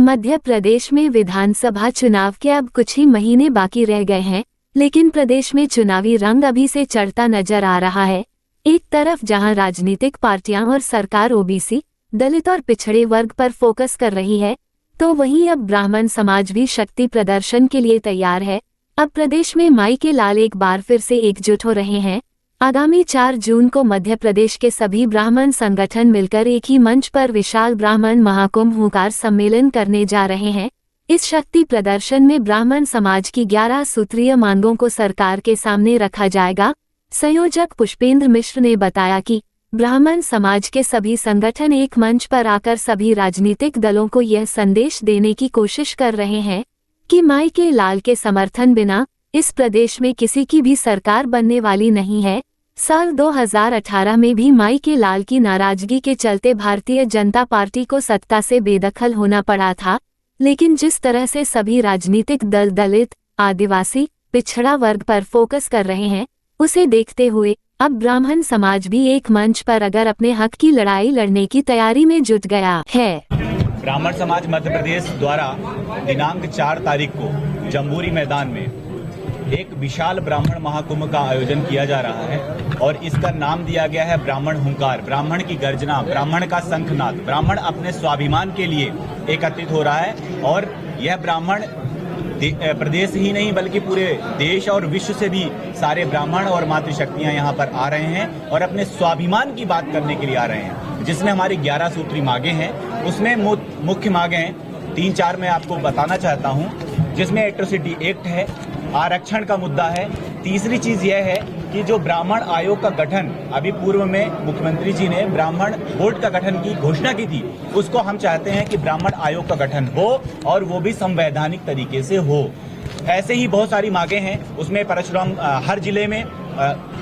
मध्य प्रदेश में विधानसभा चुनाव के अब कुछ ही महीने बाकी रह गए हैं, लेकिन प्रदेश में चुनावी रंग अभी से चढ़ता नजर आ रहा है। एक तरफ जहां राजनीतिक पार्टियां और सरकार ओबीसी, दलित और पिछड़े वर्ग पर फोकस कर रही है, तो वहीं अब ब्राह्मण समाज भी शक्ति प्रदर्शन के लिए तैयार है। अब प्रदेश में माई के लाल एक बार फिर से एकजुट हो रहे हैं। आगामी 4 जून को मध्य प्रदेश के सभी ब्राह्मण संगठन मिलकर एक ही मंच पर विशाल ब्राह्मण महाकुंभ हुंकार सम्मेलन करने जा रहे हैं। इस शक्ति प्रदर्शन में ब्राह्मण समाज की 11 सूत्रीय मांगों को सरकार के सामने रखा जाएगा। संयोजक पुष्पेंद्र मिश्र ने बताया कि ब्राह्मण समाज के सभी संगठन एक मंच पर आकर सभी राजनीतिक दलों को यह संदेश देने की कोशिश कर रहे हैं कि माई के लाल के समर्थन बिना इस प्रदेश में किसी की भी सरकार बनने वाली नहीं है। साल 2018 में भी माई के लाल की नाराजगी के चलते भारतीय जनता पार्टी को सत्ता से बेदखल होना पड़ा था, लेकिन जिस तरह से सभी राजनीतिक दल दलित, आदिवासी, पिछड़ा वर्ग पर फोकस कर रहे हैं, उसे देखते हुए अब ब्राह्मण समाज भी एक मंच पर अगर अपने हक की लड़ाई लड़ने की तैयारी में जुट गया है। ब्राह्मण समाज मध्य प्रदेश द्वारा दिनांक 4 तारीख को जम्बूरी मैदान में एक विशाल ब्राह्मण महाकुंभ का आयोजन किया जा रहा है और इसका नाम दिया गया है ब्राह्मण हुंकार। ब्राह्मण की गर्जना, ब्राह्मण का शंखनाद, ब्राह्मण अपने स्वाभिमान के लिए एकत्रित हो रहा है और यह ब्राह्मण प्रदेश ही नहीं बल्कि पूरे देश और विश्व से भी सारे ब्राह्मण और मातृशक्तियां यहाँ पर आ रहे हैं और अपने स्वाभिमान की बात करने के लिए आ रहे हैं, जिसमें हमारी 11 सूत्री मांगें हैं। उसमें मुख्य मांगें 3-4 मैं आपको बताना चाहता हूँ, जिसमें एट्रोसिटी एक्ट है, आरक्षण का मुद्दा है। तीसरी चीज यह है कि जो ब्राह्मण आयोग का गठन अभी पूर्व में मुख्यमंत्री जी ने ब्राह्मण बोर्ड का गठन की घोषणा की थी, उसको हम चाहते हैं कि ब्राह्मण आयोग का गठन हो और वो भी संवैधानिक तरीके से हो। ऐसे ही बहुत सारी मांगे हैं। उसमें परशुराम, हर जिले में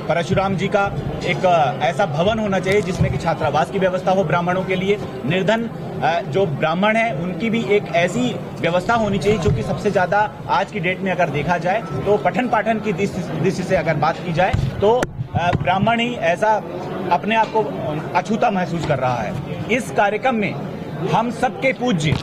परशुराम जी का एक ऐसा भवन होना चाहिए जिसमें कि छात्रावास की व्यवस्था हो ब्राह्मणों के लिए। निर्धन जो ब्राह्मण है उनकी भी एक ऐसी व्यवस्था होनी चाहिए जो कि सबसे ज्यादा आज की डेट में अगर देखा जाए तो पठन पाठन की दृष्टि से अगर बात की जाए तो ब्राह्मण ही ऐसा अपने आप को अछूता महसूस कर रहा है। इस कार्यक्रम में हम सबके पूज्य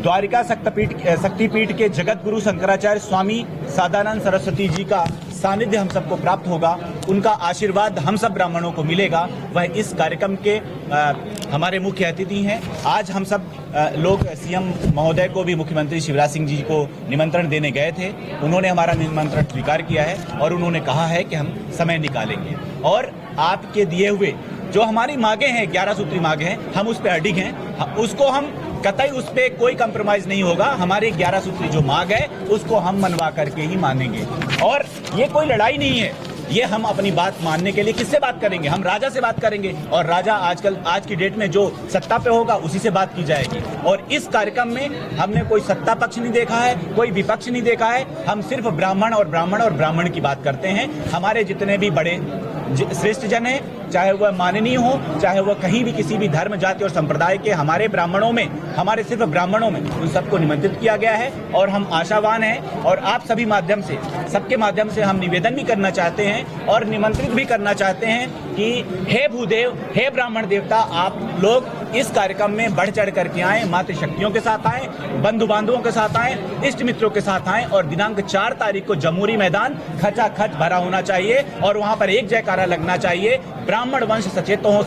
द्वारिका शक्तिपीठ के जगत गुरु शंकराचार्य स्वामी सदानंद सरस्वती जी का सानिध्य हम सबको प्राप्त होगा, उनका आशीर्वाद हम सब ब्राह्मणों को मिलेगा। वह इस कार्यक्रम के हमारे मुख्य अतिथि हैं। आज हम सब लोग सीएम महोदय को भी, मुख्यमंत्री शिवराज सिंह जी को निमंत्रण देने गए थे। उन्होंने हमारा निमंत्रण स्वीकार किया है और उन्होंने कहा है कि हम समय निकालेंगे और आपके दिए हुए जो हमारी मांगे हैं, 11 सूत्री मांगे हैं, हम उस पर अडिग हैं। उसको हम कतई उस पे कोई कंप्रोमाइज नहीं होगा। हमारी 11 सूत्री जो मांग है उसको हम मनवा करके ही मानेंगे और ये कोई लड़ाई नहीं है। ये हम अपनी बात मानने के लिए किससे बात करेंगे? हम राजा से बात करेंगे और राजा आज की डेट में जो सत्ता पे होगा उसी से बात की जाएगी। और इस कार्यक्रम में हमने कोई सत्ता पक्ष नहीं देखा है, कोई विपक्ष नहीं देखा है। हम सिर्फ ब्राह्मण और ब्राह्मण की बात करते हैं। हमारे जितने भी बड़े श्रेष्ठ जन है, चाहे वह माननीय हो, चाहे वह कहीं भी किसी भी धर्म, जाति और संप्रदाय के, हमारे ब्राह्मणों में, हमारे सिर्फ ब्राह्मणों में उन सबको निमंत्रित किया गया है और हम आशावान हैं। और आप सभी माध्यम से, सबके माध्यम से हम निवेदन भी करना चाहते हैं और निमंत्रित भी करना चाहते हैं कि हे भूदेव, हे ब्राह्मण देवता, आप लोग इस कार्यक्रम में बढ़ चढ़ करके आए, मातृशक्तियों के साथ आए, बंधु बांधवों के साथ आए, इष्ट मित्रों के साथ आए और दिनांक 4 तारीख को जम्बूरी मैदान खचाखच भरा होना चाहिए और वहां पर एक जयकारा लगना चाहिए। ब्राह्मण वंश सचेत हो।